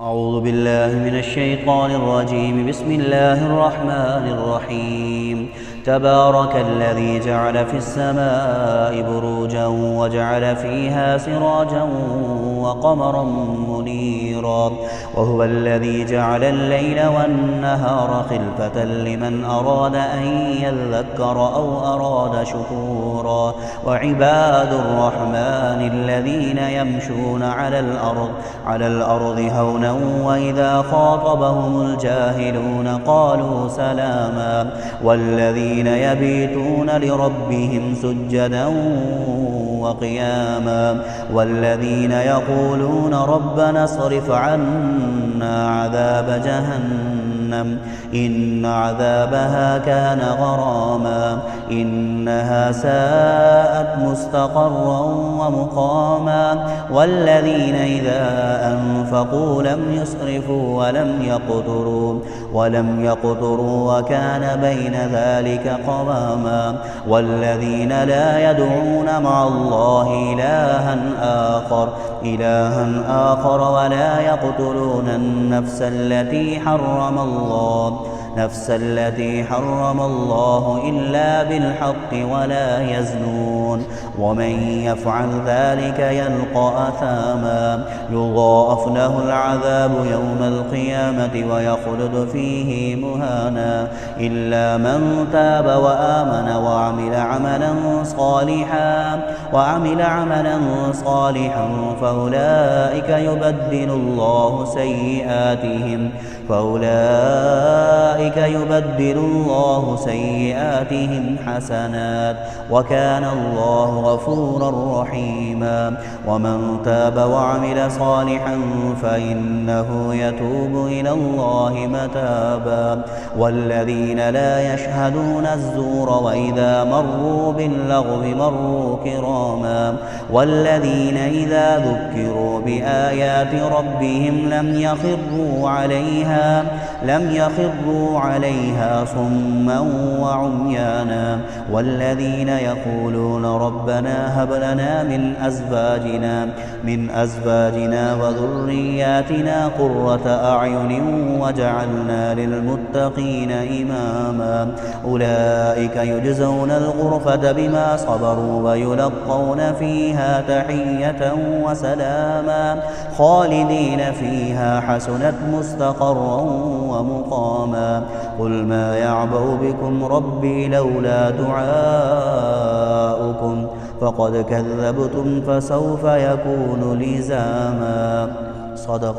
أعوذ بالله من الشيطان الرجيم. بسم الله الرحمن الرحيم. تبارك الذي جعل في السماء بروجا وجعل فيها سراجا وقمرا منيرا وهو الذي جعل الليل والنهار خلفة لمن أراد أن يذكر أو أراد شكورا وعباد الرحمن الذين يمشون على الأرض هونا وإذا خاطبهم الجاهلون قالوا سلاما والذين يبيتون لربهم سجدا وقياما والذين يقولون ربنا اصرف عنا عذاب جهنم إن عذابها كان غراما إنها ساءت مستقرا ومقاما والذين إذا أنفقوا لم يسرفوا ولم يقتروا وكان بين ذلك قواما والذين لا يدعون مع الله إلها آخر ولا يقتلون النفس التي حرم الله إلا بالحق ولا يزنون ومن يفعل ذلك يلقى أثاما يضاعف له العذاب يوم القيامة ويخلد فيه مهانا إلا من تاب وآمن وعمل عملا صالحا فأولئك يبدل الله سيئاتهم حسنات وكان الله غفورا رحيما ومن تاب وعمل صالحا فإنه يتوب إلى الله متابا والذين لا يشهدون الزور وإذا مروا باللغو مروا كراما والذين إذا ذكروا بآيات ربهم لم يخروا عليها صما وعميانا والذين يقولون ربنا هب لنا من أزواجنا وذرياتنا قرة أعين وجعلنا للمتقين إماما أولئك يجزون الغرفة بما صبروا ويلقون فيها تحية وسلاما خالدين فيها حسنت مستقرا ومقاما قل ما يعبأ بكم ربي لولا دعاؤكم فقد كذبتم فسوف يكون لزاما. صدق